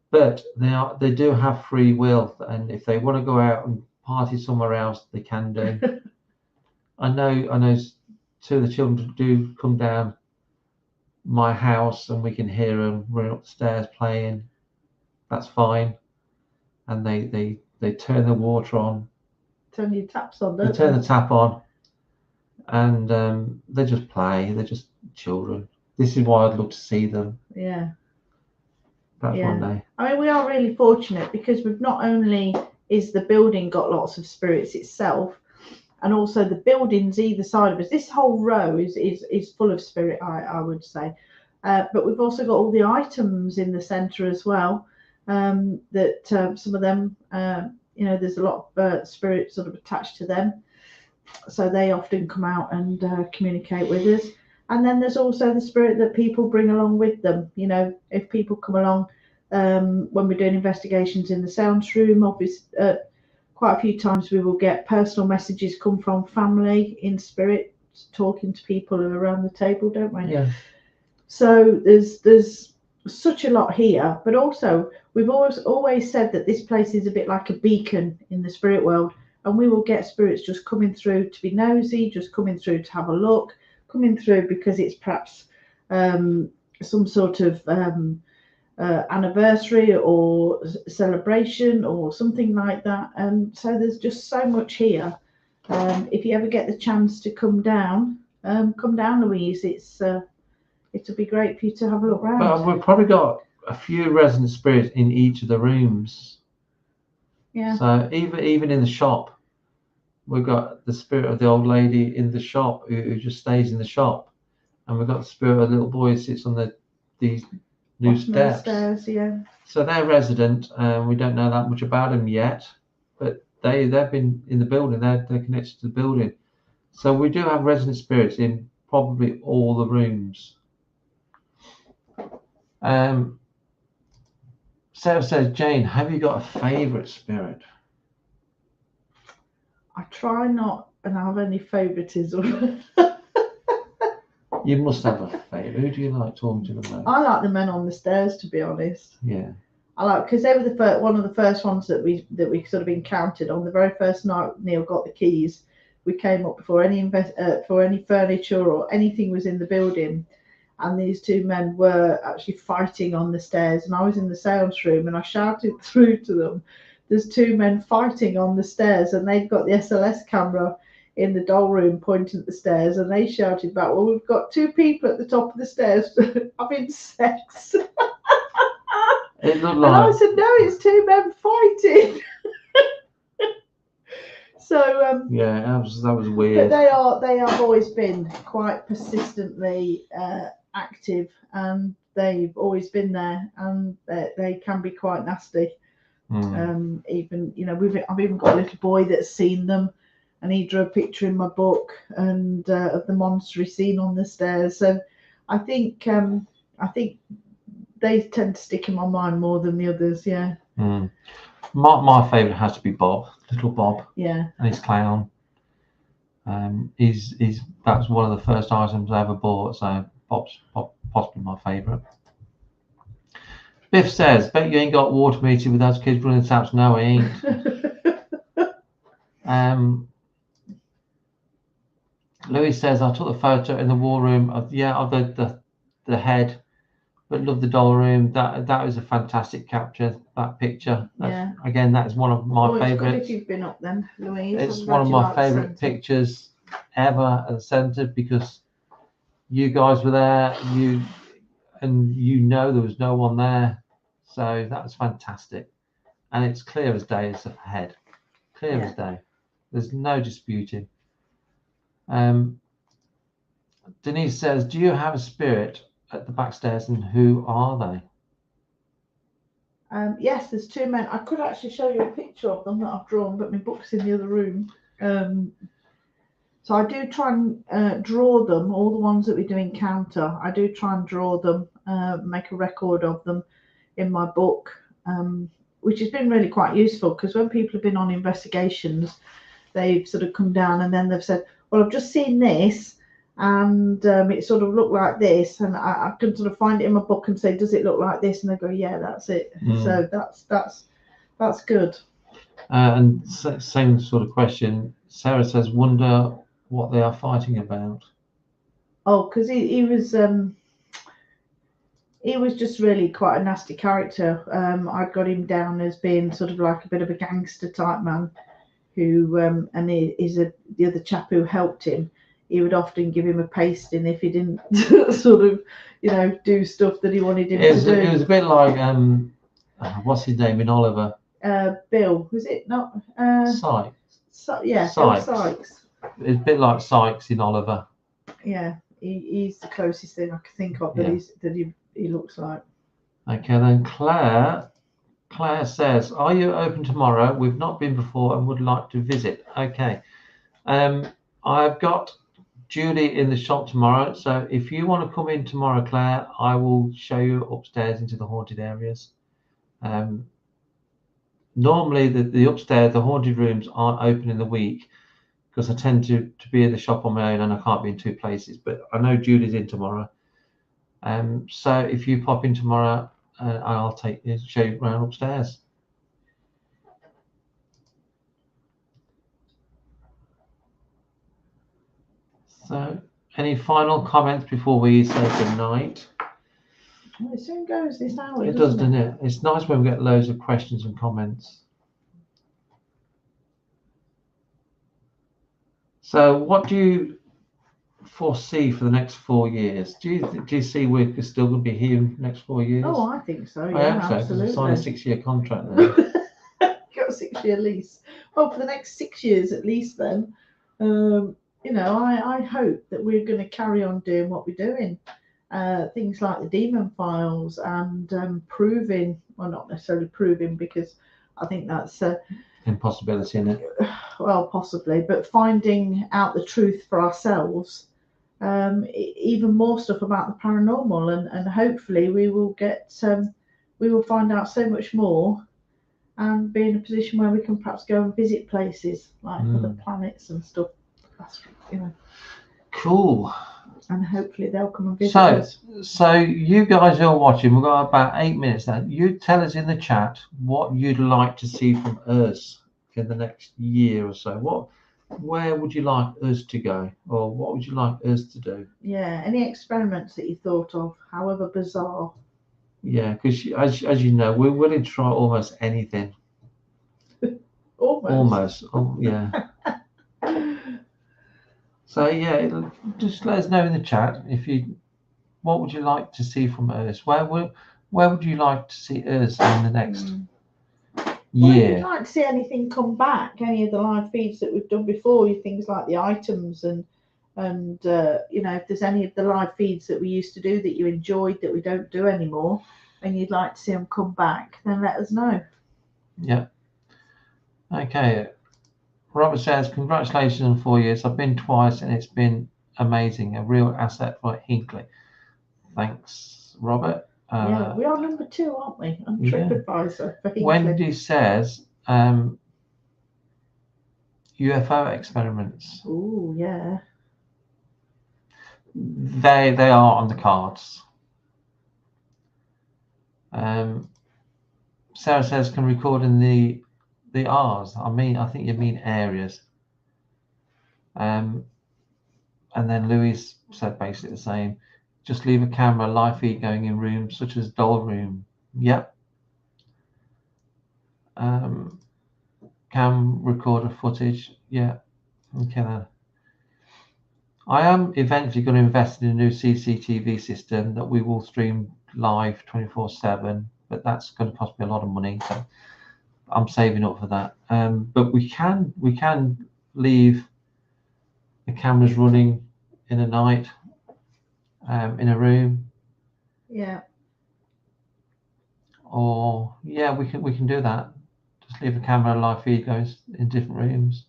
But they do have free will, and if they want to go out and party somewhere else, they can do. I know 2 of the children do come down my house, and we can hear them running up the stairs playing. That's fine. And they turn the water on. Turn your taps on, They turn the tap on, and they just play. They're just children. This is why I'd love to see them. Yeah. Perhaps one day. I mean, we are really fortunate because we've not only is the building got lots of spirits itself, and also the buildings either side of us. This whole row is full of spirit, I would say. But we've also got all the items in the centre as well. That some of them, there's a lot of spirit sort of attached to them, so they often come out and communicate with us. And then there's also the spirit that people bring along with them. You know, if people come along when we're doing investigations in the sounds room, obviously, quite a few times we will get personal messages come from family in spirit, talking to people around the table, don't we? Yeah. So there's such a lot here, but also we've always said that this place is a bit like a beacon in the spirit world, and we will get spirits just coming through to be nosy, just coming through to have a look, coming through because it's perhaps some sort of anniversary or celebration or something like that. And so there's just so much here. If you ever get the chance to come down, Louise. It'll be great for you to have a look around. But we've probably got a few resident spirits in each of the rooms. Yeah. So even in the shop, we've got the spirit of the old lady in the shop who just stays in the shop, and we've got the spirit of the little boy who sits on these new steps. Yeah. So they're resident, and we don't know that much about them yet, but they've been in the building. They're connected to the building. So we do have resident spirits in probably all the rooms. Sarah says, Jane, have you got a favourite spirit? I try not and have any favouritism. You must have a favourite. Who do you like talking to the most? I like the men on the stairs, to be honest. Yeah. I like, because they were one of the first ones that we sort of encountered on the very first night. Neil got the keys. We came up before any furniture or anything was in the building, and these 2 men were actually fighting on the stairs. And I was in the seance room, and I shouted through to them, "There's 2 men fighting on the stairs," and they'd got the SLS camera in the doll room pointing at the stairs, and they shouted back, "Well, we've got 2 people at the top of the stairs having sex." It looked And like... I said, "No, it's 2 men fighting." So yeah, that was weird. But they have always been quite persistently active, and they've always been there, and they can be quite nasty. Even I've even got a little boy that's seen them, and he drew a picture in my book and of the monster he's seen on the stairs. So I think they tend to stick in my mind more than the others. Yeah. My favourite has to be Bob, little Bob. Yeah. And his clown. That was one of the first items I ever bought, so Bob's possibly my favourite. Biff says, "Bet you ain't got water meter with those kids running taps." No, I ain't. Louis says, "I took the photo in the war room of the head, but love the doll room. That was a fantastic capture. That picture. Again, that is one of my favourites. If you've been up then, Louise. It's one of my favourite pictures ever at the centre, because you guys were there. There was no one there, so that was fantastic, and it's clear as day. It's a head, clear as day. There's no disputing." Denise says, "Do you have a spirit at the back stairs, and who are they?" Yes, there's 2 men. I could actually show you a picture of them that I've drawn, but my book's in the other room. So I do try and draw them, all the ones that we do encounter. I do try and draw them, make a record of them in my book, which has been really quite useful, because when people have been on investigations, they've sort of come down and then they've said, well, I've just seen this, and it sort of looked like this, and I can sort of find it in my book and say, does it look like this? And they go, yeah, that's it. So that's good. And same sort of question. Sarah says, wonder what they are fighting about. Oh, because he was just really quite a nasty character. I'd got him down as being sort of like a bit of a gangster type man who, and he is the other chap who helped him. He would often give him a pasting if he didn't sort of, do stuff that he wanted him to do. It was a bit like, what's his name in Oliver? Bill, was it not? Sykes. Yeah, Sykes. Bill Sykes. It's a bit like Sykes in Oliver. Yeah, he's the closest thing I can think of that he looks like. Okay, then Claire says, are you open tomorrow? We've not been before and would like to visit. Okay. I've got Julie in the shop tomorrow, so if you want to come in tomorrow, Claire, I will show you upstairs into the haunted areas. Normally the upstairs, the haunted rooms aren't open in the week because I tend to be at the shop on my own and I can't be in two places, but I know Julie's in tomorrow. So if you pop in tomorrow, I'll show you around upstairs. So, any final comments before we say good night? Well, it soon goes this hour. It does, doesn't it? It's nice when we get loads of questions and comments. So, what do you foresee for the next 4 years? Do you see we're still going to be here in the next 4 years? Oh, I think so. I Yeah, hope so, absolutely. sign a 6-year contract now. Got a 6-year lease. Well, for the next 6 years at least, then. I hope that we're going to carry on doing what we're doing. Things like the Demon Files and proving, well, not necessarily proving because I think that's impossibility in it. Well, possibly, but finding out the truth for ourselves. Even more stuff about the paranormal, and hopefully we will find out so much more and be in a position where we can perhaps go and visit places like other planets and stuff. That's cool. And hopefully they'll come and visit us. So you guys are watching. We've got about 8 minutes now. You tell us in the chat what you'd like to see from us in the next year or so. Where would you like us to go, or what would you like us to do? Yeah, any experiments that you thought of, however bizarre. Yeah, because as you know, we're willing to try almost anything. Almost. Oh, yeah. So yeah, just let us know in the chat what would you like to see from us? Where would you like to see us in the next year? Well, I'd like to see anything come back, any of the live feeds that we've done before, things like the items and if there's any of the live feeds that we used to do that you enjoyed that we don't do anymore and you'd like to see them come back, then let us know. Yeah. Okay. Robert says, congratulations on 4 years. I've been twice and it's been amazing. A real asset for Hinkley. Thanks, Robert. Yeah, we are number 2, aren't we? On TripAdvisor for Hinkley. Wendy says, UFO experiments. Oh, yeah. They are on the cards. Sarah says, can record in the R's. I think you mean areas. And then Louis said basically the same. Just leave a camera live feed going in rooms such as doll room. Yep. Cam recorder footage. Yeah. Okay then. I am eventually going to invest in a new CCTV system that we will stream live 24/7, but that's going to cost me a lot of money. So I'm saving up for that. But we can leave the cameras running in the night in a room. Yeah. Or yeah, we can do that. Just leave a camera live feed goes in different rooms.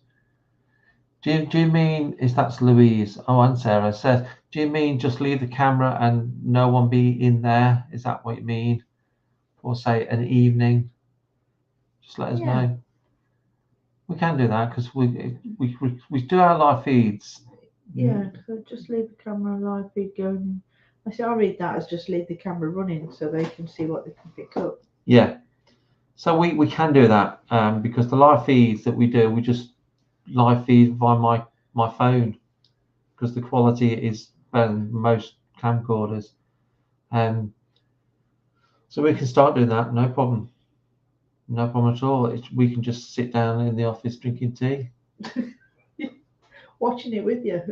Do you mean, that's Louise? Oh, and Sarah says, do you mean just leave the camera and no one be in there? Is that what you mean? Or say an evening? Just let us know. We can do that because we do our live feeds. Yeah, so just leave the camera live feed going. I read that as just leave the camera running so they can see what they can pick up. Yeah. So we can do that because the live feeds that we do, we just live feed via my phone because the quality is better than most camcorders. So we can start doing that, no problem. No problem at all. We can just sit down in the office drinking tea. Watching it with you.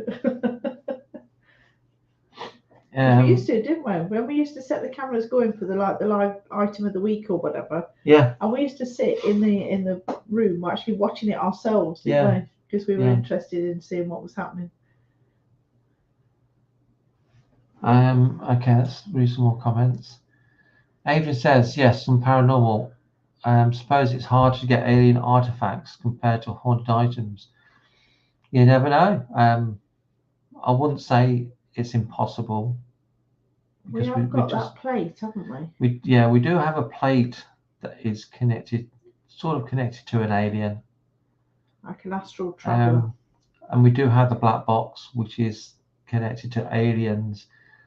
We used to, didn't we? When we used to set the cameras going for the live item of the week or whatever. Yeah. And we used to sit in the room actually watching it ourselves, didn't we? Because we were interested in seeing what was happening. Okay, let's read some more comments. Adrian says, yes, some paranormal. Suppose it's harder to get alien artifacts compared to haunted items. You never know. I wouldn't say it's impossible. We have got that plate, haven't we? We do have a plate that is sort of connected to an alien. Like an astral traveller. And we do have the black box, which is connected to aliens.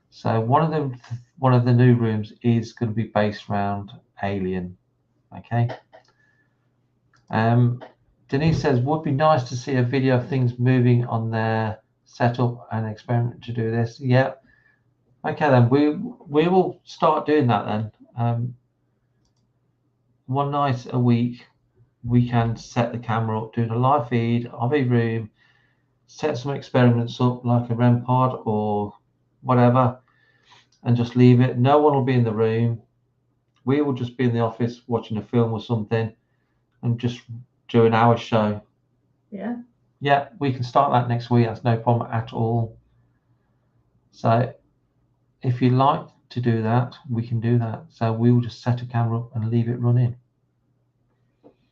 So one of the new rooms is going to be based around alien. Okay. Denise says, would be nice to see a video of things moving on their setup and experiment to do this. Yeah. Okay, then we will start doing that then. One night a week, we can set the camera up, do a live feed of a room, set some experiments up like a REM pod or whatever, and just leave it. No one will be in the room. We will just be in the office watching a film or something and just do an hour show. Yeah. Yeah, we can start that next week. That's no problem at all. So if you like to do that, we can do that. So we will just set a camera up and leave it running.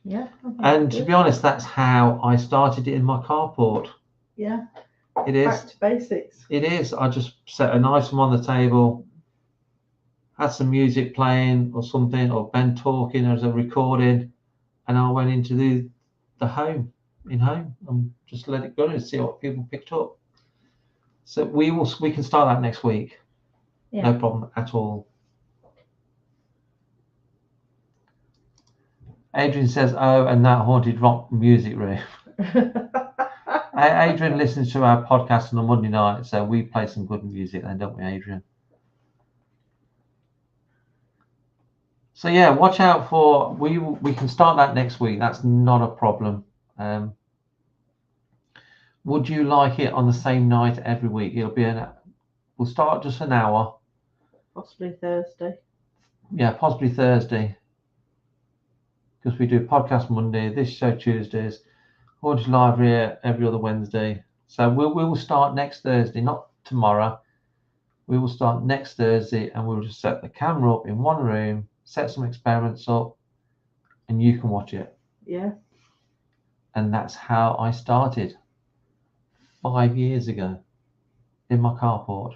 Yeah. And to be honest, that's how I started it in my carport. Yeah. It is. Back to basics. It is. I just set a nice one on the table, had some music playing or something, or Ben talking as a recording, and I went into the home and just let it go and see what people picked up. So we can start that next week. Yeah. No problem at all. Adrian says, oh, and that haunted rock music room. Adrian listens to our podcast on a Monday night, so we play some good music then, don't we, Adrian? So yeah, watch out for, we can start that next week. That's not a problem. Would you like it on the same night every week? We'll start just an hour. Possibly Thursday. Yeah, possibly Thursday. Because we do podcast Monday, this show Tuesdays, Haunted Library every other Wednesday. So we will start next Thursday, not tomorrow. We will start next Thursday and we'll just set the camera up in one room, set some experiments up, and you can watch it. Yeah. And that's how I started 5 years ago in my carport.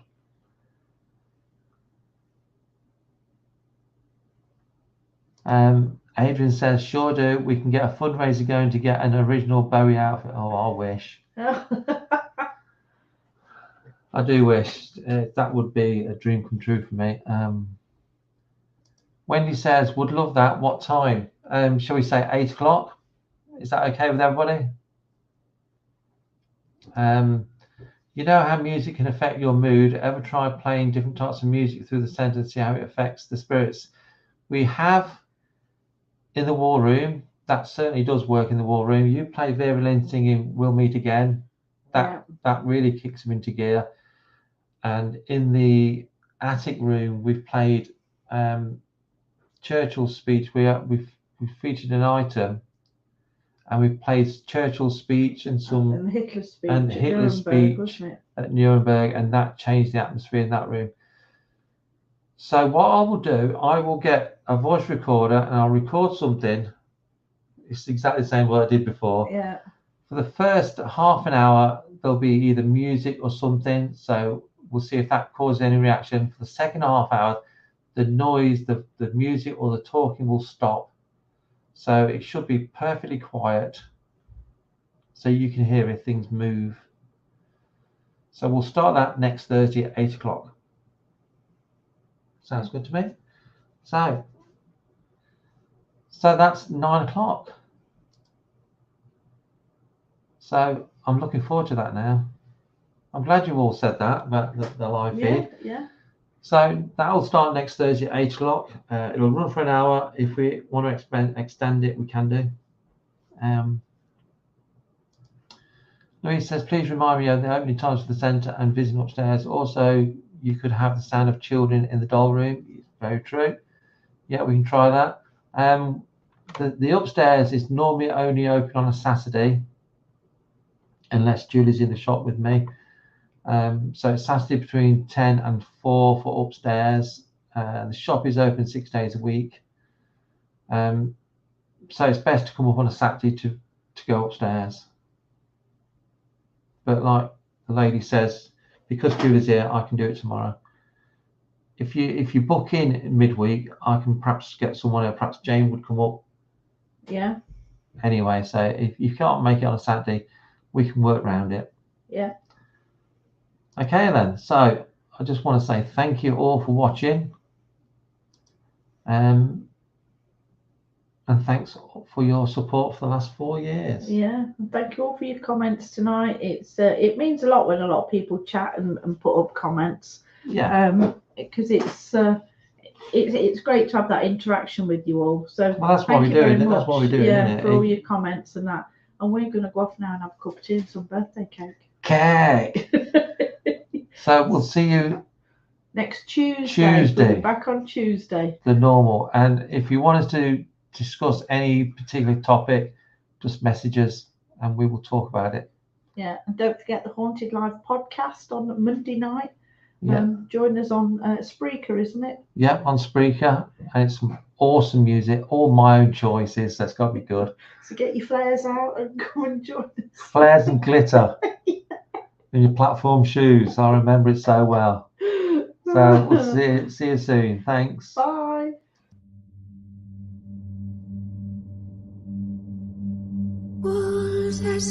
Adrian says, sure do. We can get a fundraiser going to get an original Bowie outfit. Oh, I wish. I do wish. That would be a dream come true for me. Wendy says, would love that. What time? Shall we say 8 o'clock? Is that okay with everybody? You know how music can affect your mood. Ever try playing different types of music through the sentence and see how it affects the spirits? We have in the war room. That certainly does work in the war room. You play Vera Lynn singing We'll Meet Again. That really kicks them into gear. And in the attic room, we've played Churchill's speech. We've featured an item, and we've played Churchill's speech and Hitler's speech at Nuremberg, and that changed the atmosphere in that room. So what I will do, I will get a voice recorder and I'll record something. It's exactly the same what I did before. Yeah. For the first half an hour, there'll be either music or something. So we'll see if that causes any reaction. For the second half hour, the noise, the music or the talking will stop. So it should be perfectly quiet. so you can hear if things move. So we'll start that next Thursday at 8 o'clock. Sounds good to me. So that's 9 o'clock. So I'm looking forward to that now. I'm glad you all said that about the live feed. Yeah. So that'll start next Thursday at 8 o'clock. It'll run for an hour. If we want to extend it, we can do. Louise says, please remind me of the opening times for the centre and visiting upstairs. Also, you could have the sound of children in the doll room. It's very true. Yeah, we can try that. The upstairs is normally only open on a Saturday, unless Julie's in the shop with me. So it's Saturday between 10 and 4 for upstairs. The shop is open 6 days a week. So it's best to come up on a Saturday to go upstairs. But like the lady says, because Julie's here, I can do it tomorrow. If you book in midweek, I can perhaps get someone, or perhaps Jane would come up. Yeah. Anyway, so if you can't make it on a Saturday, we can work around it. Yeah. Okay then. So I just want to say thank you all for watching. And thanks for your support for the last 4 years. Yeah, and thank you all for your comments tonight. It means a lot when a lot of people chat and put up comments. Yeah. Because it's great to have that interaction with you all. So well, that's what we're doing. That's what we're doing. Yeah, for all your comments and that. And we're going to go off now and have a cup of tea and some birthday cake. Cake. So we'll see you next Tuesday. We'll be back on Tuesday. The normal. And if you want us to discuss any particular topic, just message us and we will talk about it. Yeah, and don't forget the Haunted Live podcast on Monday night. Yeah. Join us on Spreaker, isn't it? Yeah, on Spreaker. And it's some awesome music, all my own choices. That's got to be good. So get your flares out and come and join us. Flares and glitter. Yeah. And your platform shoes. I remember it so well. So we'll see you soon. Thanks. Bye. Walls are